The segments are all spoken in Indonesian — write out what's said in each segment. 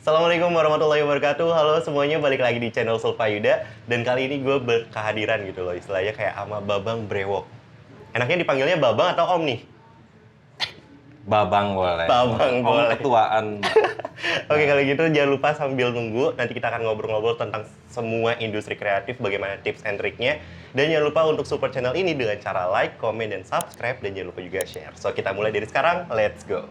Assalamualaikum warahmatullahi wabarakatuh. Halo semuanya, balik lagi di channel Sulfa Yuda. Dan kali ini gue berkehadiran gitu loh, istilahnya kayak sama Babang Brewok. Enaknya dipanggilnya Babang atau Om nih? Babang boleh. Babang Om boleh. ketuaan. Oke, kalau gitu jangan lupa sambil nunggu, nanti kita akan ngobrol-ngobrol tentang semua industri kreatif, bagaimana tips and triknya. Dan jangan lupa untuk support channel ini dengan cara like, comment, dan subscribe. Dan jangan lupa juga share. So, kita mulai dari sekarang, let's go.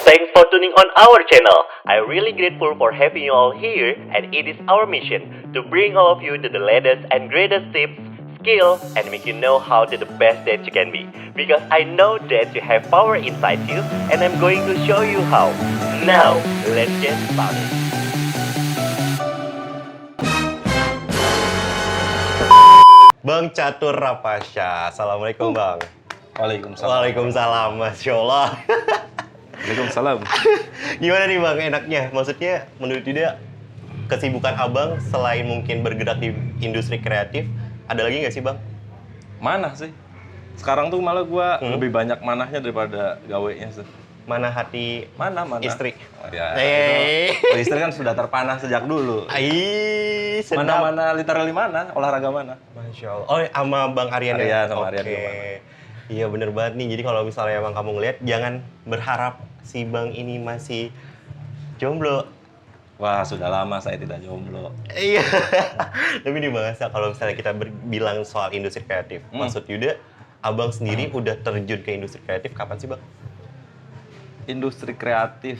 Thanks for tuning on our channel. I'm really grateful for having you all here, and it is our mission to bring all of you to the latest and greatest tips, skill, and make you know how to the best that you can be. Because I know that you have power inside you, and I'm going to show you how. Now, let's get started. Bang Catur Rapasya, Assalamualaikum Bang. Waalaikumsalam. Waalaikumsalam, Masya Allah. Waalaikumsalam. Gimana nih Bang enaknya? Maksudnya menurut Yuda, kesibukan Abang selain mungkin bergerak di industri kreatif, ada lagi nggak sih Bang? Mana sih? Sekarang tuh malah gua lebih banyak manahnya daripada gawenya sih. Mana hati Mana? istri? Oh, ya, Hey. istri kan sudah terpanah sejak dulu. Ai, sedap. Mana literally mana? Olahraga mana? Masya Allah. Oh, sama Bang Aryan Aryan, sama Aryan Oke. gimana? Iya bener banget nih. Jadi kalau misalnya Bang kamu ngeliat, jangan berharap si Bang ini masih jomblo. Wah, sudah lama saya tidak jomblo. Iya. Tapi nih Bang Asa, kalau misalnya kita bilang soal industri kreatif, maksud Yuda, Abang sendiri udah terjun ke industri kreatif kapan sih Bang? Industri kreatif.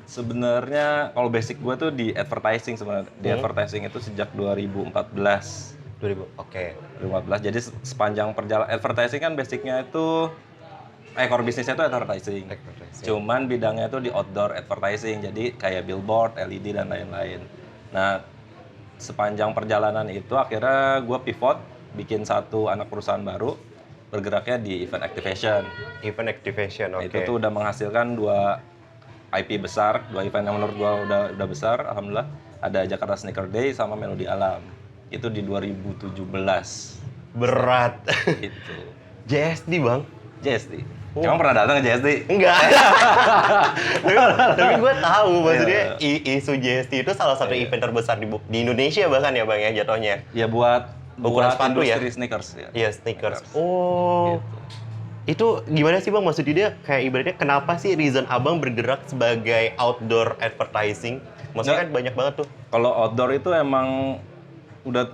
Sebenarnya kalau basic gua tuh di advertising sebenarnya. Di advertising itu sejak 2014. 2000. Oke. 2014. Jadi sepanjang perjalanan advertising kan basicnya itu core bisnisnya itu advertising. Cuman bidangnya itu di outdoor advertising. Jadi kayak billboard, LED dan lain-lain. Nah, sepanjang perjalanan itu akhirnya gue pivot bikin satu anak perusahaan baru bergeraknya di event activation. Event activation, oke. Itu tuh udah menghasilkan 2 IP besar, 2 event yang menurut gue udah besar, alhamdulillah. Ada Jakarta Sneaker Day sama Melodi Alam. Itu di 2017. Berat. Gitu. JSD Bang? JSD. Kamu pernah datang ke JSD? Enggak. Tapi gue tahu maksudnya isu JSD itu salah satu event terbesar di Indonesia bahkan ya Bang ya jatuhnya. Ya buat sepatu ya? industri sneakers ya. Iya, sneakers. Oh. Gitu. Itu gimana sih Bang maksud dia kayak ibaratnya kenapa sih reason Abang bergerak sebagai outdoor advertising? Maksudnya kan banyak banget tuh. Kalau outdoor itu emang udah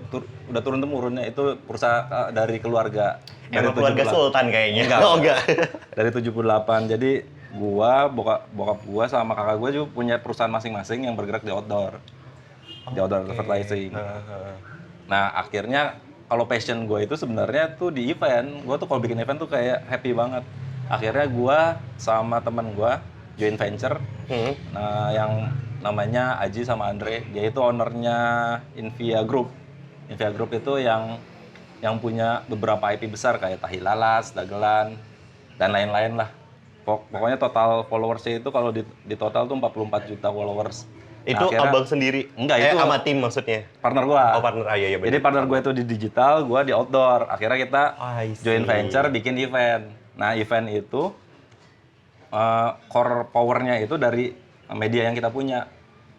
turun temurunnya itu perusahaan dari keluarga. Emang keluarga Sultan kayaknya. Enggak. Oh enggak. Dari 78. Jadi gua, bokap gua sama kakak gua juga punya perusahaan masing-masing yang bergerak di outdoor. Di outdoor advertising. Nah, akhirnya kalau passion gue itu sebenarnya tuh di event. Gue tuh kalau bikin event tuh kayak happy banget. Akhirnya gue sama teman gue join venture. Nah, yang namanya Aji sama Andre. Dia itu ownernya Invia Group. Invia Group itu yang punya beberapa IP besar kayak Tahilalas, Dagelan, dan lain-lain lah. Pokoknya total followersnya itu kalau di total tuh 44 juta followers. Itu Nah, akhirnya, Abang sendiri? Enggak, itu sama tim maksudnya? partner gua. Oh partner, iya benar. Jadi partner gue itu di digital, gua di outdoor. Akhirnya kita I see. join venture bikin event. Nah, event itu core powernya itu dari media yang kita punya.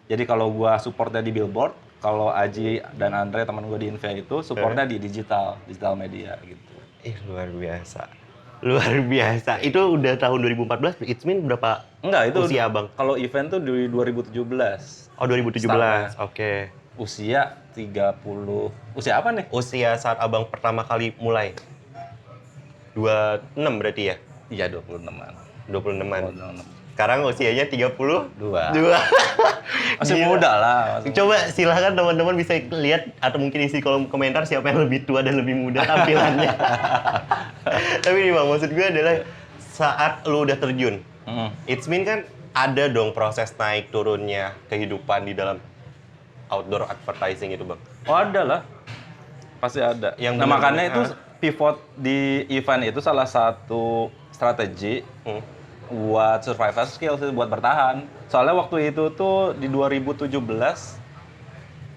Jadi kalau gua supportnya di billboard, kalau Aji dan Andre teman gua di Invia itu supportnya di digital media gitu. Ih, luar biasa. Luar biasa. Itu udah tahun 2014, it mean berapa Enggak, itu usia Abang? kalau event tuh di 2017. Oh, 2017. Start. Oke. Usia 30. Usia apa nih? Usia saat Abang pertama kali mulai? 26 berarti ya? Iya, 26-an. 26-an. 26. Sekarang usianya 32. Dua. Dua. Masih Gila. muda lah. Coba silahkan teman-teman bisa lihat atau mungkin isi kolom komentar siapa yang lebih tua dan lebih muda tampilannya. Tapi nih Bang, maksud gue adalah saat lu udah terjun, it's mean kan ada dong proses naik turunnya kehidupan di dalam outdoor advertising itu Bang. Oh, ada lah. Pasti ada. Yang Nah, makanya itu benar-benar, pivot di event itu salah satu strategi buat survival skill sih, buat bertahan. Soalnya waktu itu tuh di 2017,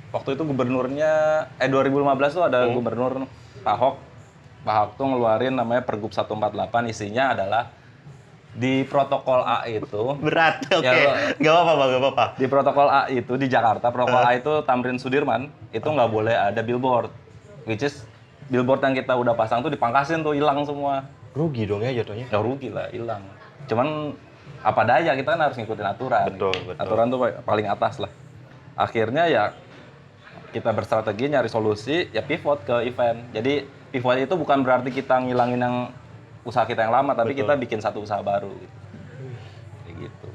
waktu itu gubernurnya, 2015 tuh ada gubernur Pak Ahok. Pak Ahok tuh ngeluarin namanya Pergub 148, isinya adalah Di protokol A itu, Berat, oke. Ya, Gak apa-apa Bang, gak apa-apa. di protokol A itu di Jakarta, protokol A itu Tamrin Sudirman, itu nggak boleh ada billboard. Which is billboard yang kita udah pasang tuh dipangkasin tuh, hilang semua. Rugi dong ya jatuhnya. Ya rugi lah, hilang. Cuman apa daya, kita kan harus ngikutin aturan. Betul, betul. Aturan tuh paling atas lah. Akhirnya ya kita berstrategi nyari solusi, ya pivot ke event. Jadi pivot itu bukan berarti kita ngilangin yang usaha kita yang lama, tapi Betul. kita bikin satu usaha baru gitu. Kayak gitu.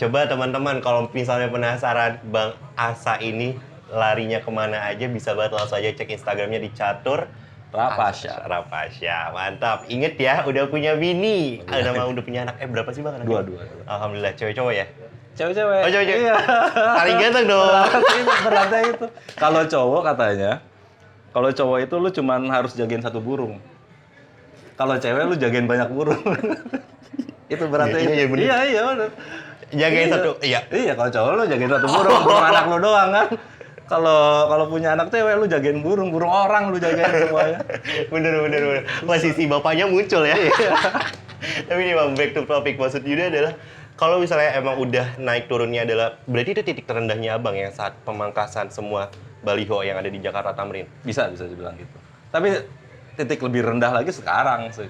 Coba teman-teman kalau misalnya penasaran Bang Asa ini larinya kemana aja, bisa banget langsung aja cek Instagramnya di Catur Rapasya. Rapasya, mantap. Ingat ya, udah punya bini. Udah punya anak. Berapa sih Bang anaknya? Dua. Alhamdulillah, cewek-cowok ya? Cewek-cewek. Oh, cewek-cewek. Iya. Paling ganteng dong. Beratnya itu. Kalau cowok katanya, kalau cowok itu lu cuman harus jagain satu burung. Kalau cewek lu jagain banyak burung. Itu beratnya. Iya, bener. Iya, bener. Jagain satu, iya. Iya, kalau cowok lu jagain satu burung, burung anak lu doang kan. Kalau punya anak cewek lu jagain burung orang lu jagain semuanya. Bener. Wah, sisi bapaknya muncul ya. Tapi nih Bang, back to topic. Maksud Yuda adalah, kalau misalnya emang udah naik turunnya adalah, berarti itu titik terendahnya Abang yang saat pemangkasan semua baliho yang ada di Jakarta Tamrin? Bisa dibilang gitu. Tapi titik lebih rendah lagi sekarang sih.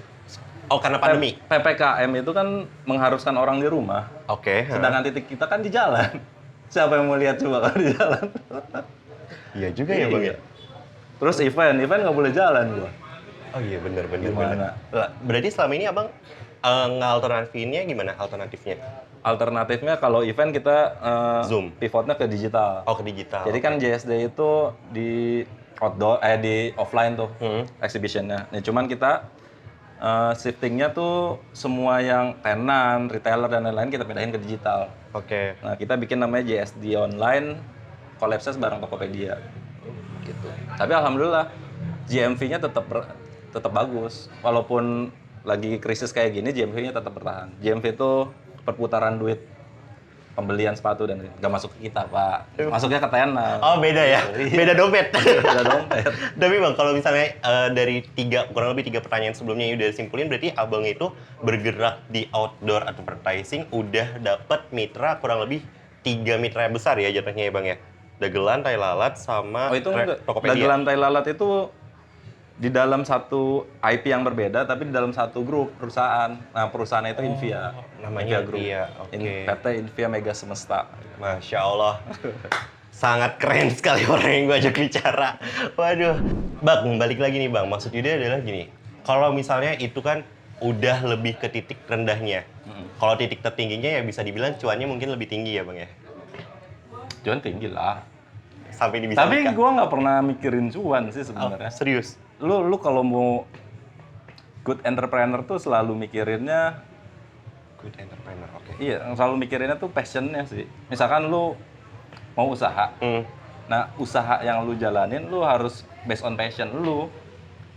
Oh, karena pandemi? PPKM itu kan mengharuskan orang di rumah. Oke. Sedangkan titik kita kan di jalan. Siapa yang mau lihat coba kalau di jalan? Iya juga ya Bang ya? Terus event nggak boleh jalan gua. Oh iya, bener. Gimana? Lah, berarti selama ini Abang ngalternatifnya gimana alternatifnya? Alternatifnya kalau event kita Zoom. pivotnya ke digital. Oh, ke digital. Jadi kan JSD itu di outdoor, di offline tuh exhibitionnya. Nah, cuman kita shiftingnya tuh semua yang tenan, retailer dan lain-lain kita pindahin ke digital. Oke. Nah, kita bikin namanya JSD Online, collapse bareng Tokopedia. Gitu. Tapi alhamdulillah GMV-nya tetap bagus. Walaupun lagi krisis kayak gini, GMV-nya tetap bertahan. GMV itu perputaran duit pembelian sepatu dan nggak masuk ke kita, Pak. Masuknya ke tenan. Oh, beda ya? Iya. Beda dompet? Beda dompet. Tapi Bang, kalau misalnya dari kurang lebih tiga pertanyaan sebelumnya yang udah simpulin, berarti Abang itu bergerak di outdoor advertising, udah dapat mitra kurang lebih 3 mitra besar ya jatuhnya ya Bang ya? Dagelan, Tai Lalat, sama Oh itu enggak. Tokopedia. Dagelan Tai Lalat itu di dalam satu IP yang berbeda, tapi di dalam satu grup perusahaan. Nah, perusahaan itu Invia. namanya Group. Invia, oke. PT Invia Mega Semesta. Masya Allah. Sangat keren sekali orang yang gue ajak bicara. Waduh. Bang, balik lagi nih Bang. Maksud Yuda adalah gini. Kalau misalnya itu kan udah lebih ke titik rendahnya. Kalau titik tertingginya ya bisa dibilang cuannya mungkin lebih tinggi ya Bang ya? Cuan tinggi lah. Sampai bisa Tapi nikah. gua nggak pernah mikirin cuan sih sebenarnya. Serius? Lu kalau mau good entrepreneur tuh selalu mikirinnya, Good entrepreneur, oke. iya, selalu mikirinnya tuh passionnya sih. Misalkan lu mau usaha, nah usaha yang lu jalanin lu harus based on passion lu.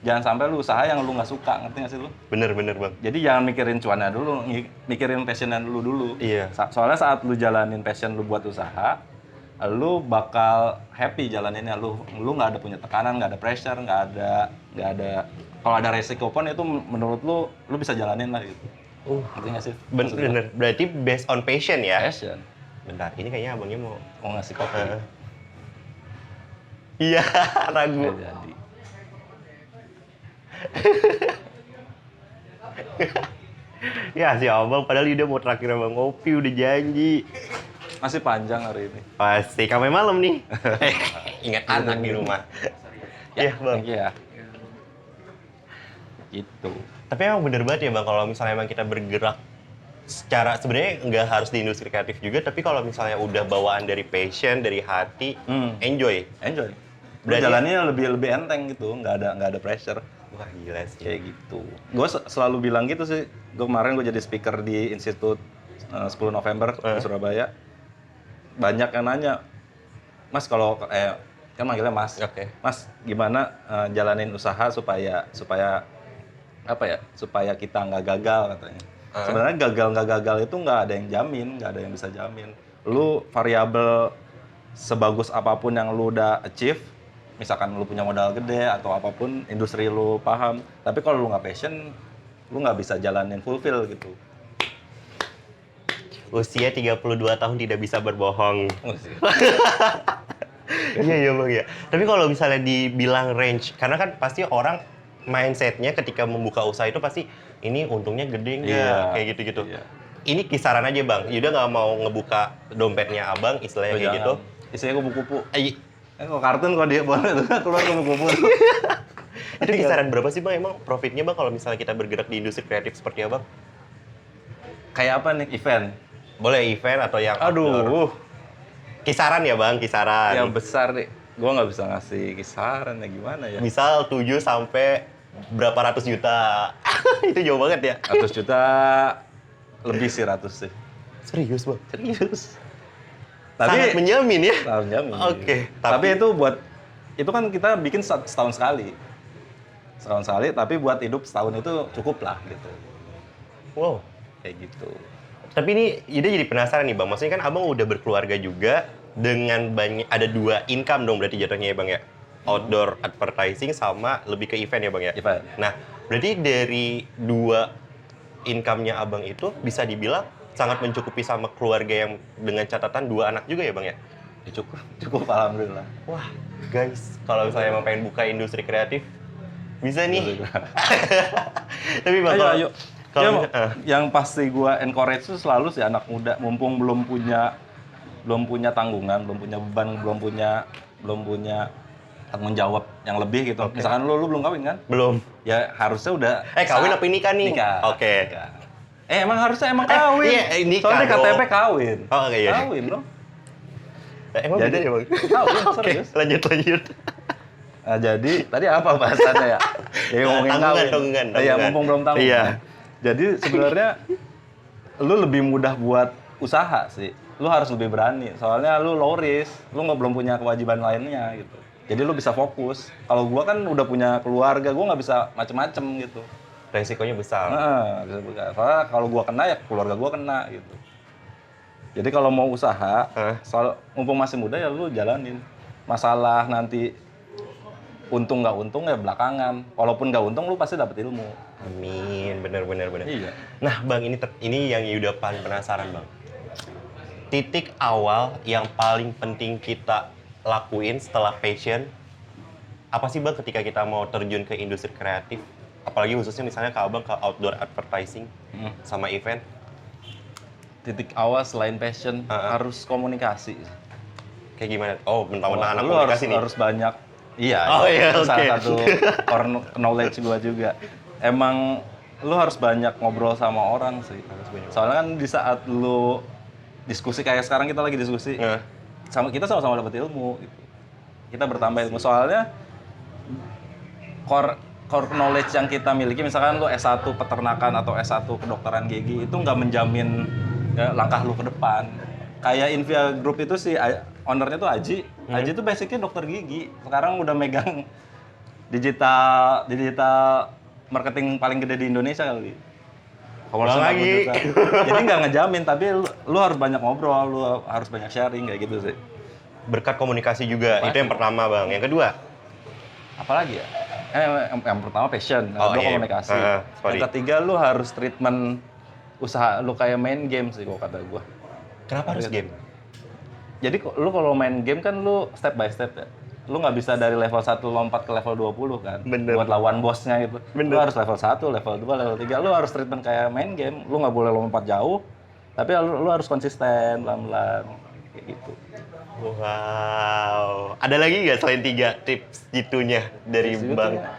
Jangan sampai lu usaha yang lu nggak suka, ngerti nggak sih lu? Bener Bang. Jadi jangan mikirin cuannya dulu, mikirin passionnya lu dulu. Iya. Soalnya saat lu jalanin passion lu buat usaha, lu bakal happy jalaninnya. Lu nggak ada punya tekanan, nggak ada pressure, nggak ada. Kalau ada resiko pun itu menurut lu bisa jalanin lah gitu. Ngerti nggak sih? Bener. Berarti based on passion ya? Passion. Bentar, ini kayaknya abangnya mau... Mau ngasih kopi. Iya, ragu. Nggak jadi. Ya si abang, padahal dia mau traktir abang ngopi, udah janji. Masih panjang hari ini. Pasti sampai malam nih. Ingat anak di rumah. Iya Bang. Thank you ya. Gitu. Tapi emang bener banget ya Bang, kalau misalnya emang kita bergerak secara, sebenarnya nggak harus di industri kreatif juga, tapi kalau misalnya udah bawaan dari passion, dari hati, enjoy. Enjoy. Berarti- Jalannya lebih enteng gitu, nggak ada pressure. Wah gila sih. Kayak gitu. Gue selalu bilang gitu sih. Gue kemarin gue jadi speaker di Institut 10 November di Surabaya. Banyak yang nanya, Mas kalau kan manggilnya Mas. Oke. Mas gimana jalanin usaha supaya apa ya? Supaya kita nggak gagal katanya. Sebenarnya gagal nggak gagal itu nggak ada yang jamin, nggak ada yang bisa jamin. Lu variabel sebagus apapun yang lu udah achieve, misalkan lu punya modal gede atau apapun, industri lu paham, tapi kalau lu nggak passion, lu nggak bisa jalanin fulfill gitu. Usia 32 tahun tidak bisa berbohong. Iya iya bang ya. Tapi kalau misalnya dibilang range, karena kan pasti orang mindsetnya ketika membuka usaha itu pasti ini untungnya gede nggak, Iya. kayak gitu-gitu. Iya. Ini kisaran aja bang. Yuda nggak mau ngebuka dompetnya abang, istilahnya kayak gitu. Isinya kupu-kupu. Ay, Kalau kartun kalau dia boleh tuh keluar kupu-kupu. itu kisaran berapa sih bang emang profitnya bang kalau misalnya kita bergerak di industri kreatif seperti abang? Kayak apa nih event? Boleh event atau yang outdoor? Aduh, Kisaran ya bang, kisaran. yang besar nih. Gua nggak bisa ngasih kisaran ya gimana ya. Misal 7 sampai berapa ratus juta. Itu jauh banget ya. 100 juta lebih sih 100 sih. Serius bang? Serius. Sangat menjamin ya? Tahun jamin. Oke, Tapi itu buat itu kan kita bikin setahun sekali. Setahun sekali, tapi buat hidup setahun itu cukup lah gitu. Wow. Kayak gitu. Tapi ini Yuda jadi penasaran nih bang, maksudnya kan abang udah berkeluarga juga dengan banyak, ada 2 income dong berarti jatuhnya ya bang ya? Outdoor advertising sama lebih ke event ya bang ya? Event. Nah, berarti dari 2 income-nya abang itu bisa dibilang sangat mencukupi sama keluarga yang dengan catatan 2 anak juga ya bang ya? Ya cukup alhamdulillah. Wah, guys, kalau misalnya emang pengen buka industri kreatif, bisa nih. Tapi bang, Ayo. kalau Yang pasti gua encourage itu selalu sih anak muda, mumpung belum punya tanggungan, belum punya beban, belum punya tanggung jawab yang lebih gitu. Oke. Misalkan lu belum kawin kan? belum. Ya harusnya udah Kawin apa nikah nih? Nikah. Oke. Nikah. Emang kawin. iya, nikah Soalnya dong. KTP kawin. Oh, iya. Kawin loh. Emang Jadi- beda ya bang? Kawin, Oke, serius. lanjut. Nah, jadi tadi apa bahasannya ya? Ya ngomongin kawin. Tanggungan. Iya, mumpung belum tahu. Iya. Jadi sebenarnya lu lebih mudah buat usaha sih. Lu harus lebih berani. Soalnya lu low risk, lu belum punya kewajiban lainnya gitu. Jadi lu bisa fokus. Kalau gua kan udah punya keluarga, gua nggak bisa macem-macem gitu. Resikonya besar. Nah, bisa buka. Soalnya kalau gua kena ya keluarga gua kena gitu. Jadi kalau mau usaha, soal mumpung masih muda ya lu jalanin. Masalah nanti untung nggak untung ya belakangan. Walaupun nggak untung lu pasti dapet ilmu. Amin, bener. Iya. Nah bang, ini yang Yuda paling penasaran bang. Titik awal yang paling penting kita lakuin setelah passion, apa sih bang ketika kita mau terjun ke industri kreatif? Apalagi khususnya misalnya ke abang ke outdoor advertising sama event. Titik awal selain passion harus komunikasi. Kayak gimana? Oh, mentang-mentang anak Lu komunikasi nih. harus banyak. Iya. Oh, iya, itu salah oke. satu core knowledge gua juga. Emang lu harus banyak ngobrol sama orang sih. Soalnya kan di saat lu diskusi kayak sekarang kita lagi diskusi, kita sama-sama dapat ilmu gitu. Kita bertambah ilmu. Soalnya core knowledge yang kita miliki, misalkan lu S1 peternakan atau S1 kedokteran gigi, itu nggak menjamin ya, langkah lu ke depan. Kayak Invia Group itu sih, ownernya tuh Aji. Aji tuh basicnya dokter gigi. Sekarang udah megang digital marketing paling gede di Indonesia kali. Bang lagi. Jadi nggak ngejamin, tapi lu harus banyak ngobrol, lu harus banyak sharing kayak gitu sih. Berkat komunikasi juga, itu yang pertama bang. Yang kedua? Apalagi ya? Yang pertama passion, Oh, kedua iya. komunikasi. Sorry. Yang ketiga lu harus treatment usaha lu kayak main game sih kalau kata gua. Kenapa harus game? Jadi lu kalau main game kan lu step by step ya. Lu nggak bisa dari level 1 lompat ke level 20 kan. Bener. Buat lawan bosnya gitu. Bener. Lu harus level 1, level 2, level 3. Lu harus treatment kayak main game. Lu nggak boleh lompat jauh. Tapi lu harus konsisten, pelan-pelan. Kayak gitu. Wow. Ada lagi nggak selain 3 tips gitunya dari Tips gitu bang? ya.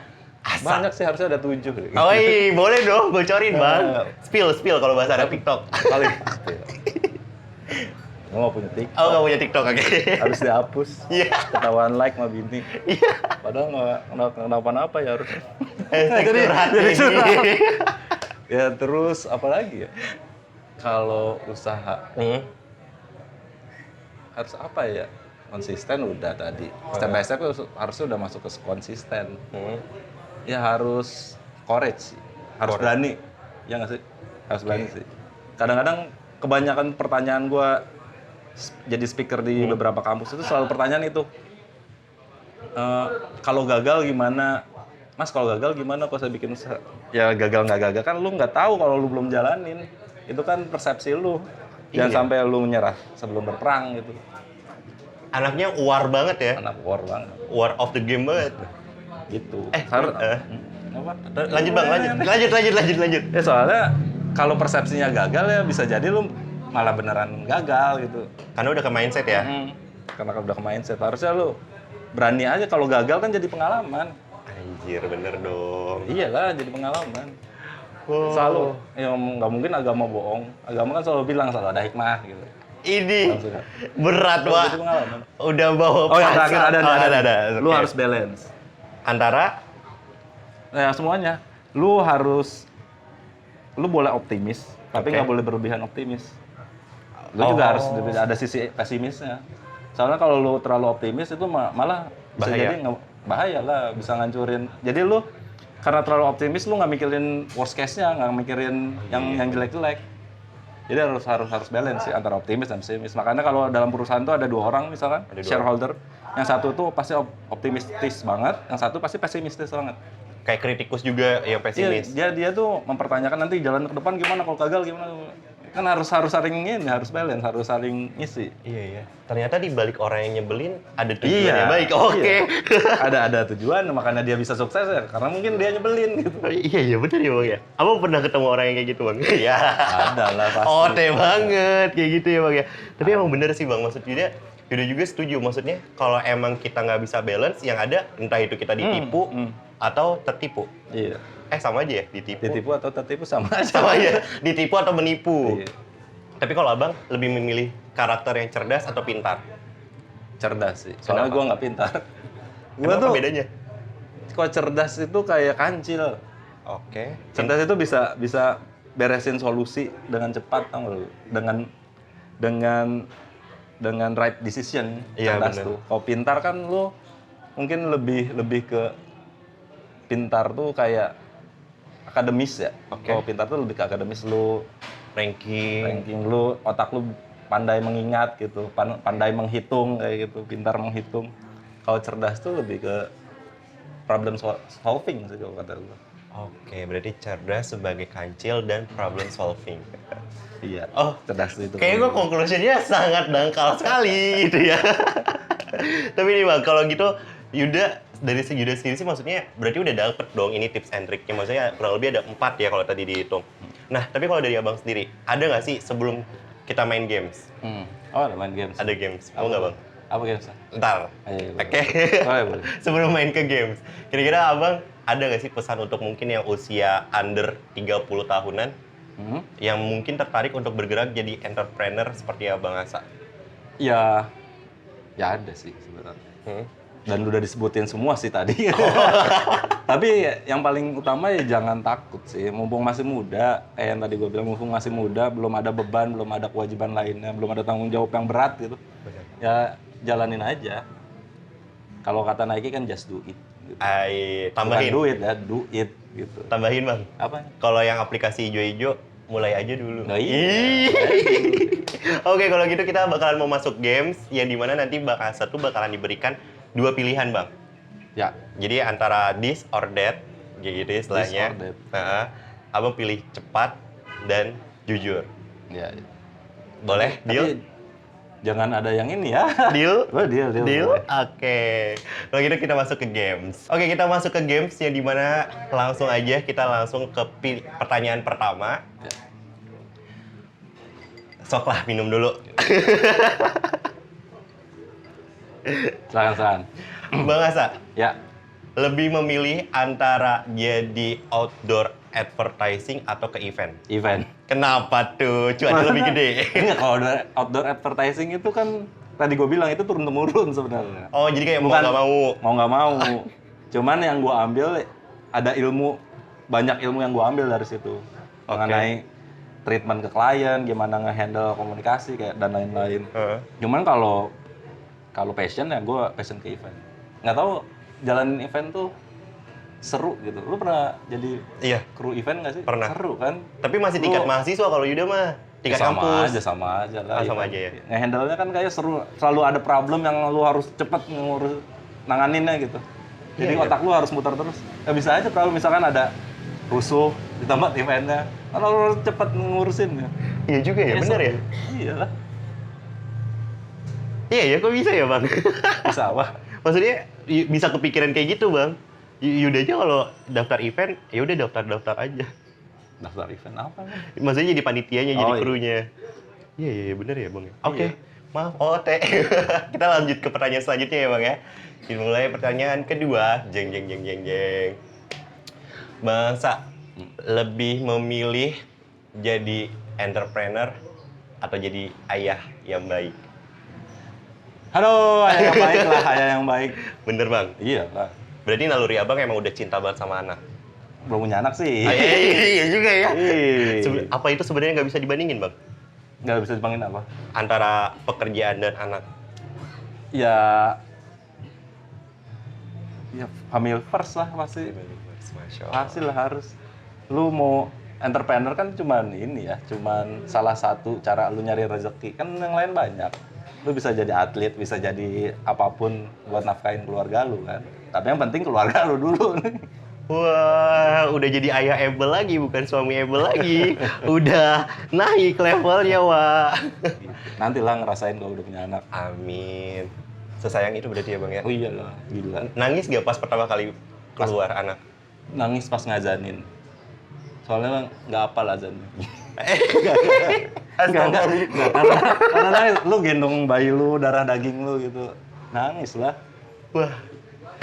Banyak sih, harusnya ada 7. Gitu. Oh iya, boleh dong, bocorin bang. Spill kalau bahasa ada TikTok. Kali. Gue nggak punya TikTok. Oh, nggak punya TikTok, oke. Harus dihapus. Iya. Ketahuan like sama bini. Iya. Padahal nggak kenapa-napa ya harusnya. Curhat jadi ini. curhat. Ya terus apa lagi ya? Kalau usaha harus apa ya? Konsisten udah tadi. Step by step harusnya udah masuk ke konsisten. Ya harus courage sih. Harus berani. Ya nggak sih? Harus berani sih. Kadang-kadang kebanyakan pertanyaan gua jadi speaker di beberapa kampus itu selalu pertanyaan itu. Kalau gagal gimana? Mas, kalau gagal gimana kalau saya bikin usaha? Ya gagal nggak gagal kan lu nggak tahu kalau lu belum jalanin. Itu kan persepsi lu. Jangan Iya. sampai lu menyerah sebelum berperang gitu. Anaknya war banget ya. Anak war banget. War of the game banget. Gitu. Terus, Apa? lanjut Bang, lanjut. Ya soalnya kalau persepsinya gagal ya bisa jadi lu malah beneran gagal gitu. Karena udah ke mindset ya. Karena kalau udah ke mindset harusnya lu berani aja, kalau gagal kan jadi pengalaman. Anjir, bener dong. Iyalah, jadi pengalaman. Wow. Selalu, ya nggak mungkin agama bohong. Agama kan selalu bilang selalu ada hikmah gitu. Ini Langsung. berat, Wak. Jadi pengalaman. Udah bawa Oh yang pasar. terakhir ada. Lu Oke. harus balance. Antara Ya semuanya. Lu boleh optimis, tapi Oke. nggak boleh berlebihan optimis. Lu Oh. juga harus ada sisi pesimisnya. Soalnya kalau lu terlalu optimis itu malah bisa Bahaya. jadi bahaya lah, bisa ngancurin. Jadi lu karena terlalu optimis lu nggak mikirin worst case-nya, nggak mikirin yang jelek-jelek. Jadi harus balance sih antara optimis dan pesimis. Makanya kalau dalam perusahaan tuh ada dua orang misalkan Ada dua shareholder, yang satu tuh pasti optimistis banget, yang satu pasti pesimistis banget. kayak kritikus juga yang pesimis. Iya, dia tuh mempertanyakan nanti jalan ke depan gimana, kalau gagal gimana. Kan harus saling ini, harus balance, harus saling ngisi. Iya. Ternyata di balik orang yang nyebelin ada tujuan yang baik. Iya. Oke. ada tujuan, makanya dia bisa sukses ya, karena mungkin dia nyebelin gitu. Iya bener ya Bang ya. Abang pernah ketemu orang yang kayak gitu Bang? Iya. Ada lah pasti. Ote banget kayak gitu ya Bang ya. Tapi emang bener sih Bang, maksud Yuda juga setuju. Maksudnya kalau emang kita nggak bisa balance, yang ada entah itu kita ditipu atau tertipu. Iya. Sama aja ya, ditipu. Ditipu atau tertipu sama aja. Sama aja, ditipu atau menipu. Iya. Tapi kalau Abang lebih memilih karakter yang cerdas atau pintar? Cerdas sih. Soalnya Kenapa? gue nggak pintar. Gue Kenapa tuh bedanya? kalau cerdas itu kayak kancil. Oke. Cerdas itu bisa beresin solusi dengan cepat, tau nggak lu? Dengan right decision. Iya, Cerdas bener. tuh. Kalau pintar kan lu mungkin lebih ke pintar tuh kayak akademis ya. Oke. Kalau pintar tuh lebih ke akademis, lu Ranking. lu, otak lu pandai mengingat gitu, pandai menghitung kayak gitu, pintar menghitung. Kalau cerdas tuh lebih ke problem solving sih kalau kata lu. Oke, berarti cerdas sebagai kancil dan problem solving. Iya. Oh, Cerdas itu. kayaknya gue conclusion-nya sangat dangkal sekali gitu ya. Tapi nih Bang, kalau gitu Yuda, dari segi Yuda sendiri sih maksudnya berarti udah dapet dong ini tips and trick-nya. Maksudnya kurang lebih ada 4 ya kalau tadi dihitung. Nah, tapi kalau dari Abang sendiri, ada nggak sih sebelum kita main games? Oh, ada main games. Ada games, mau nggak Bang? Apa games? Ntar. Ayo, Oke. boleh. Sebelum main ke games, kira-kira Abang ada nggak sih pesan untuk mungkin yang usia under 30 tahunan yang mungkin tertarik untuk bergerak jadi entrepreneur seperti Abang Asa? Ya ada sih sebenarnya. Dan udah disebutin semua sih tadi. Tapi yang paling utama ya jangan takut sih. Mumpung masih muda, kayak yang tadi gue bilang, mumpung masih muda, belum ada beban, belum ada kewajiban lainnya, belum ada tanggung jawab yang berat gitu. Benar. Ya jalanin aja. Kalau kata Nike kan just do it. Gitu. Tambahin. Bukan do it ya, do it gitu. Tambahin Bang. Apa? Kalau yang aplikasi hijau-hijau, mulai aja dulu. Nah, iya. Ih. Oke, kalau gitu kita bakalan mau masuk games yang dimana nanti Bang Asa tuh bakalan diberikan 2 pilihan Bang. Ya. Jadi antara this or that, gitu istilahnya. This or that. Nah, Abang pilih cepat dan jujur. Ya. Boleh? Tapi Deal? jangan ada yang ini ya. Deal? Oh, deal. Deal? Boleh. Oke. Kalau gitu kita masuk ke games. Oke, kita masuk ke games yang dimana langsung aja kita langsung ke pertanyaan pertama. Ya. Sok lah, minum dulu. Silakan. Bang Asa, Ya. lebih memilih antara jadi outdoor advertising atau ke event? Event. Kenapa tuh? Cuannya lebih gede. Enggak, kalau outdoor advertising itu kan tadi gue bilang itu turun-temurun sebenarnya. Oh, jadi kayak mau Bukan. nggak mau? Mau nggak mau. Cuman yang gue ambil ada banyak ilmu yang gue ambil dari situ. Mengenai treatment ke klien, gimana nge-handle komunikasi kayak dan lain-lain. Cuman kalau passion ya gue passion ke event. Nggak tahu jalanin event tuh seru gitu. Lu pernah jadi Iya, kru event nggak sih? Pernah. Seru kan? tapi masih tingkat mahasiswa kalau Yuda mah. Tingkat kampus. Sama aja lah. Sama event. aja ya? Nge-handle-nya kan kayak seru. Selalu ada problem yang lu harus cepet nanganinnya gitu. Jadi Iya, otak lu harus muter terus. Ya bisa aja kalau misalkan ada rusuh di tempat eventnya. Kan lu harus cepet ngurusin ya. Iya juga ya, bener ya? Iya lah. Iya ya, kok bisa ya bang? Bisa apa? Maksudnya bisa kepikiran kayak gitu bang? Yaudah aja kalau daftar event, ya udah daftar aja. Daftar event apa kan? Maksudnya jadi panitianya, jadi Oh, iya. krunya. Iya, bener ya bang. Oke, Iya. maaf OT. Kita lanjut ke pertanyaan selanjutnya ya bang ya. Dimulai pertanyaan kedua, jeng. Bang Sa, lebih memilih jadi entrepreneur atau jadi ayah yang baik? Halo, ayah yang baik lah, ayah yang baik. Bener bang? Iya lah. Berarti naluri abang emang udah cinta banget sama anak? Belum punya anak sih. Iya juga ya. Iya. Apa itu sebenarnya nggak bisa dibandingin bang? Nggak bisa dipanggil apa? Antara pekerjaan dan anak? Ya, ya family first lah pasti. Masya Pasti lah harus. Lu mau entrepreneur kan cuman ini ya, cuman salah satu cara lu nyari rezeki. Kan yang lain banyak. Lu bisa jadi atlet, bisa jadi apapun buat nafkahin keluarga lu kan. Tapi yang penting keluarga lu dulu nih. Wah, udah jadi ayah able lagi, bukan suami able lagi. Udah naik levelnya, Wak. Nanti lah ngerasain kalau udah punya anak. Amin. Sesayang itu berarti ya, Bang ya? Oh iya lah, gila. Nangis gak pas pertama kali keluar anak? Nangis pas ngazanin. Soalnya nggak hafal azannya. Enggak. Karena nangis, lu gendong bayi lu, darah daging lu gitu. Nangis lah. Wah,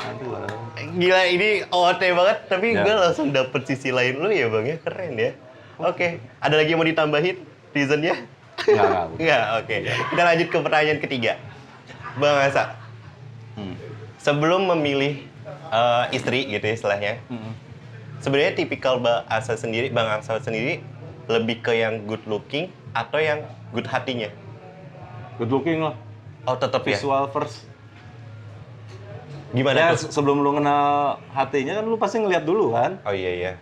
Nanti lah. gila ini OT banget, tapi Ya. gue langsung dapet sisi lain lu ya, Bang ya. Keren ya. Oke, ada lagi yang mau ditambahin reasonnya? Enggak. Enggak, oke. Kita lanjut ke pertanyaan ketiga. Bang Asa, sebelum memilih istri gitu ya istilahnya, sebenarnya tipikal Bang Asa sendiri lebih ke yang good looking atau yang good hatinya? Good looking lah. Oh, tetap ya? Visual first. Gimana Ya, tuh? sebelum lu kenal hatinya kan lu pasti ngeliat dulu kan. Oh iya.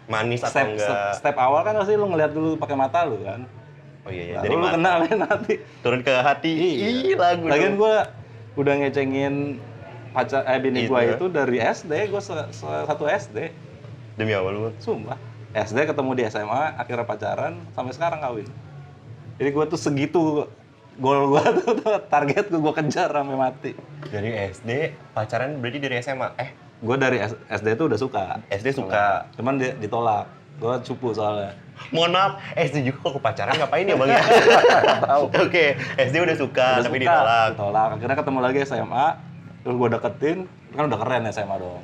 Manis atau enggak? Step awal kan pasti lu ngeliat dulu pakai mata lu kan. Oh iya. Baru Jadi lu mata kenalin hati. turun ke hati. Ih, lagu Lagian dong. gue udah ngecengin bini gue Itu. itu dari SD, gue satu SD. Demi apa lu? Bang? Sumpah. SD ketemu di SMA, akhirnya pacaran, sampai sekarang kawin. Jadi gue tuh segitu goal gue tuh, target gue kejar sampai mati. Dari SD pacaran berarti dari SMA? Gue dari SD tuh udah suka. SD suka. Cuman ditolak. Gue cupu soalnya. Mohon maaf, SD juga kok pacaran ngapain ya Bang ya? Oke, SD udah suka Udah tapi suka, ditolak. ditolak. Akhirnya ketemu lagi SMA, terus gue deketin, kan udah keren SMA dong.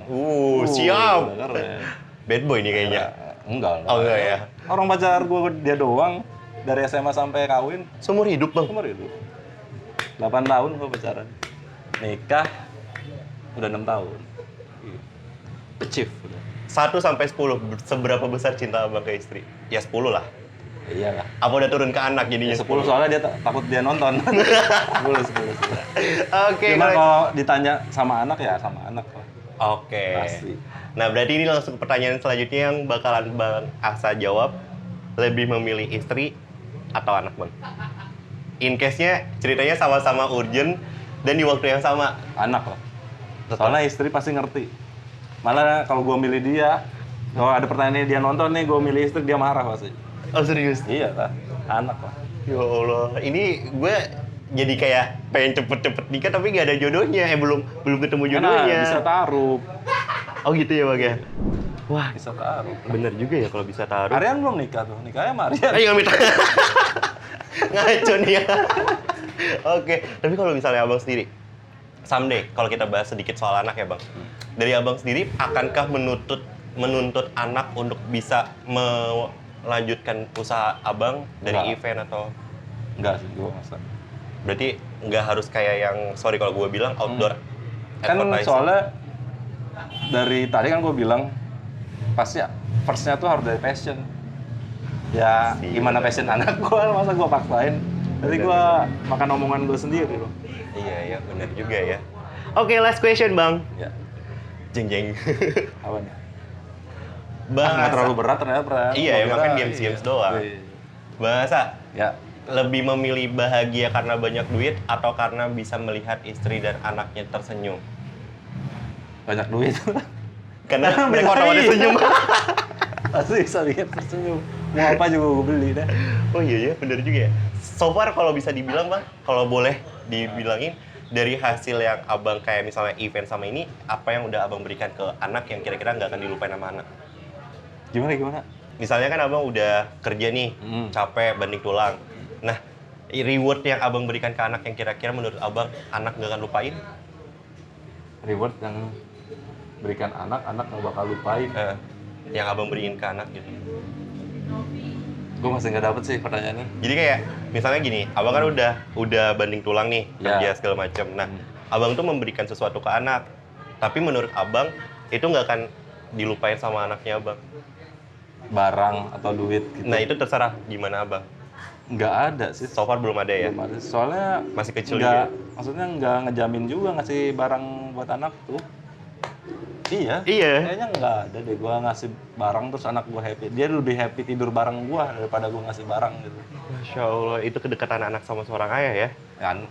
Siap. Udah keren. Bad boy nih kayaknya. Enggak lah. Oh enggak ya. Orang pacar gue dia doang, dari SMA sampai kawin, Seumur hidup Bang. umur itu 8 tahun gue pacaran. Nikah udah 6 tahun. Achieve udah. 1 sampai 10, seberapa besar cinta Abang ke istri? Ya 10 lah. Iyalah. Apa udah turun ke anak jadinya? 10 soalnya dia takut dia nonton. 10. Oke. Cuma kalau ditanya sama anak ya sama anak lah. Oke. Pasti. Nah, berarti ini langsung ke pertanyaan selanjutnya yang bakalan Bang Asa jawab. Lebih memilih istri atau anak, Bang? In case-nya ceritanya sama-sama urgent dan di waktu yang sama. Anak lah. Tetap. Soalnya istri pasti ngerti. Malah kalau gue milih dia, kalau ada pertanyaan dia nonton nih, gue milih istri, dia marah pasti. Oh, serius? Iya lah, anak lah. Ya Allah, ini gue jadi kayak pengen cepet-cepet nikah tapi nggak ada jodohnya. Belum ketemu jodohnya. Karena bisa taruh. Oh gitu ya, Bang ya? Wah, Bisa taruh. bener juga ya kalau bisa taruh. Aryan belum nikah tuh, nikahnya sama Aryan. Ayo minta. Ngaco nih ya. Oke, tapi kalau misalnya Abang sendiri, someday kalau kita bahas sedikit soal anak ya Bang. Dari Abang sendiri, akankah menuntut anak untuk bisa melanjutkan usaha Abang dari Enggak. event atau... Enggak sih, gue masa. Berarti nggak harus kayak yang, sorry kalau gue bilang, outdoor Kan advertising. soalnya dari tadi kan gue bilang, pasti first-nya tuh harus dari passion. Ya Pasti, gimana bener. passion anak gue, masa gue paksain. Jadi Bener, gue makan omongan gue sendiri loh. Iya, benar juga ya. Oke, last question Bang. Ya, Jeng. apa nih? Bang Nggak Asa. terlalu berat ternyata. Iya, Gua emang kira, kan games-games iya. doang. Iya. Bang Asa, Ya, lebih memilih bahagia karena banyak duit atau karena bisa melihat istri dan anaknya tersenyum? banyak duit. Karena Karena mereka bisa, otomatis iya. senyum. Pasti bisa lihat tersenyum. Mau apa juga gue beli dah. Oh iya, bener juga ya. So far kalau bisa dibilang bang, kalau boleh dibilangin, dari hasil yang abang kayak misalnya event sama ini, apa yang udah abang berikan ke anak yang kira-kira nggak akan dilupain sama anak? Gimana? Misalnya kan abang udah kerja nih, capek, banding tulang. Nah, reward yang abang berikan ke anak yang kira-kira menurut abang anak nggak akan lupain? Reward yang berikan anak nggak bakal lupain. Yang abang beriin ke anak gitu. Gue masih nggak dapet sih pertanyaannya. Jadi kayak misalnya gini, abang kan udah banding tulang nih, kerja segala macam. Nah, abang tuh memberikan sesuatu ke anak, tapi menurut abang itu nggak akan dilupain sama anaknya abang. Barang atau duit gitu. Nah itu terserah gimana abang. Nggak ada sih. So far belum ada ya. Belum ada. Soalnya masih kecil nggak, juga. maksudnya nggak ngejamin juga ngasih barang buat anak tuh. Iya. Kayaknya nggak ada deh gua ngasih barang terus anak gua happy. Dia lebih happy tidur bareng gua daripada gua ngasih barang gitu. Masya Allah, itu kedekatan anak sama seorang ayah ya? Kan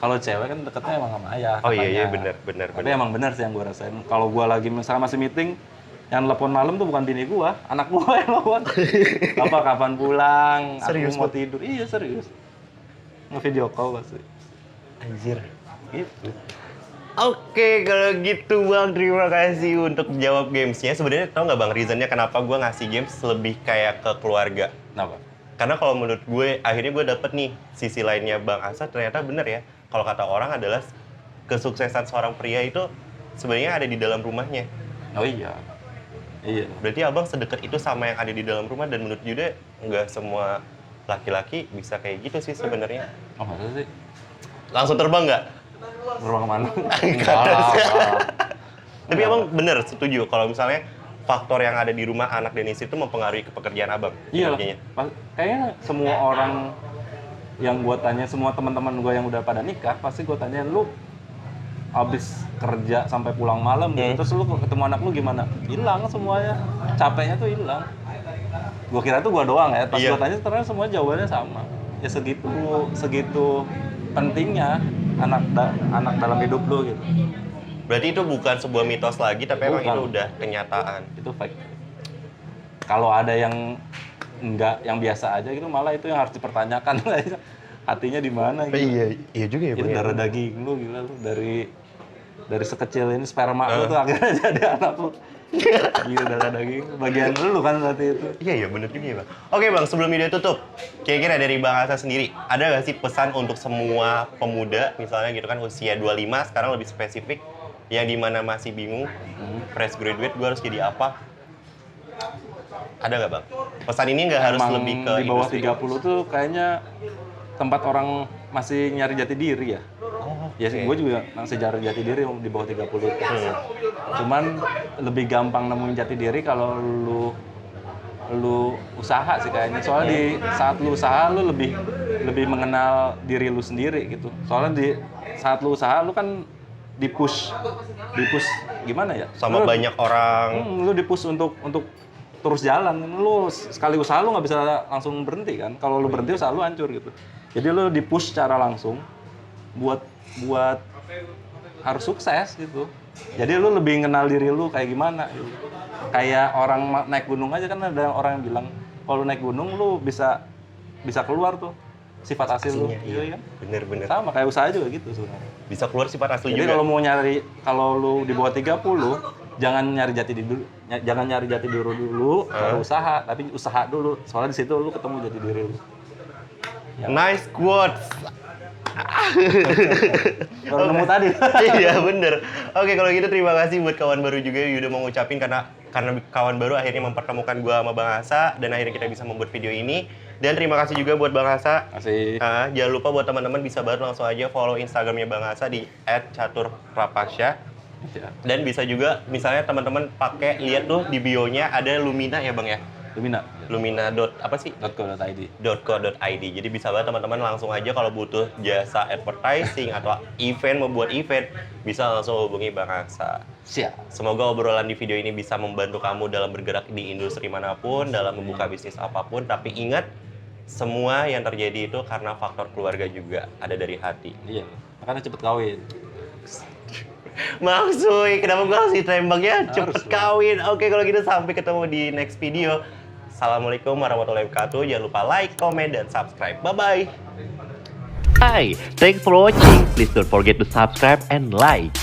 kalau cewek kan deketnya emang sama ayah. Oh iya benar. Tapi emang benar sih yang gua rasain. Kalau gua lagi misalnya masih meeting, yang telepon malam tuh bukan bini gua, anak gua yang telepon. Apa kapan pulang? Serius, aku mau tidur. Iya serius. Nge-video call pasti. Anjir. Gitu. Oke, kalau gitu bang, terima kasih untuk jawab gamesnya. Sebenarnya tau nggak bang, reasonnya kenapa gue ngasih games lebih kayak ke keluarga? Kenapa? Karena kalau menurut gue, akhirnya gue dapet nih sisi lainnya bang Asa. Ternyata bener ya, kalau kata orang adalah kesuksesan seorang pria itu sebenarnya ada di dalam rumahnya. Oh iya. Iya. Berarti abang sedekat itu sama yang ada di dalam rumah, dan menurut Jude nggak semua laki-laki bisa kayak gitu sih sebenarnya. Oh masa sih? Langsung terbang nggak? Terbang kemana? Ke atas. Tapi abang bener setuju kalau misalnya faktor yang ada di rumah anak dan istri itu mempengaruhi ke pekerjaan abang. Iya. Kayaknya semua orang yang gua tanya, semua teman-teman gua yang udah pada nikah, pasti gua tanya, lu abis kerja sampai pulang malam gitu, terus lu ketemu anak lu gimana? Hilang semuanya, capeknya tuh hilang. Gua kira tuh gua doang ya, pas gua tanya ternyata semua jawabannya sama. Ya segitu pentingnya anak dalam hidup lu gitu. Berarti itu bukan sebuah mitos lagi, tapi emang itu udah kenyataan. Itu fact. Kalau ada yang enggak, yang biasa aja gitu, malah itu yang harus dipertanyakan. Hatinya di mana gitu. Iya juga ya. Itu darah daging lu, gila lu, dari sekecil ini sperma lu tuh akhirnya jadi anak lu. Gila, darah daging bagian lu kan berarti itu. Iya bener juga ya bang. Oke bang, sebelum video tutup, kira-kira dari Bang Asa sendiri, ada nggak sih pesan untuk semua pemuda, misalnya gitu kan usia 25, sekarang lebih spesifik, yang dimana masih bingung, fresh graduate gue harus jadi apa? Ada nggak bang? Pesan ini nggak harus lebih ke di bawah industri. 30 tuh kayaknya tempat orang masih nyari jati diri ya. Ya sih, gue juga masih cari jati diri di bawah 30 itu. Cuman lebih gampang nemuin jati diri kalau lu usaha sih kayaknya. Soalnya di saat lu usaha lu lebih mengenal diri lu sendiri gitu. Soalnya di saat lu usaha lu kan dipush gimana ya? Sama lu, banyak orang. lu dipush untuk terus jalan. Lu sekali usaha lu nggak bisa langsung berhenti kan? Kalau lu berhenti usaha lu hancur gitu. Jadi lu dipush secara langsung buat harus sukses gitu. Jadi lu lebih kenal diri lu kayak gimana gitu. Kayak orang naik gunung aja kan, ada orang yang bilang kalau naik gunung lu bisa keluar tuh sifat asli lu. Iya kan? Bener. Sama kayak usaha juga gitu sebenarnya. Bisa keluar sifat asli Jadi juga. kalau lu di bawah 30 jangan nyari jati diri dulu baru usaha, tapi usaha dulu. Soalnya di situ lu ketemu jati diri lu. Ya. Nice quotes. Baru nemu tadi. Iya bener. Oke kalau gitu terima kasih buat kawan baru juga yang udah mau ngucapin, karena kawan baru akhirnya mempertemukan gua sama Bang Asa dan akhirnya kita bisa membuat video ini. Dan terima kasih juga buat Bang Asa. Kasih. Jangan lupa buat teman-teman bisa banget langsung aja follow Instagramnya Bang Asa di @caturprapasya. Ya. Dan bisa juga misalnya teman-teman pakai lihat tuh di bio-nya ada Lumina ya Bang ya. Lumina .co.id. Jadi bisa banget teman-teman langsung aja kalau butuh jasa advertising atau membuat event bisa langsung hubungi Bang Asa. Siap. Semoga obrolan di video ini bisa membantu kamu dalam bergerak di industri manapun, dalam membuka bisnis apapun. Tapi ingat, semua yang terjadi itu karena faktor keluarga juga, ada dari hati. Iya, makanya cepet kawin. Maksud, kenapa gue harus ditembak ya? Cepet kawin. Oke, kalau gitu sampai ketemu di next video. Assalamualaikum warahmatullahi wabarakatuh. Jangan lupa like, comment, dan subscribe. Bye-bye. Hi, thanks for watching. Please don't forget to subscribe and like.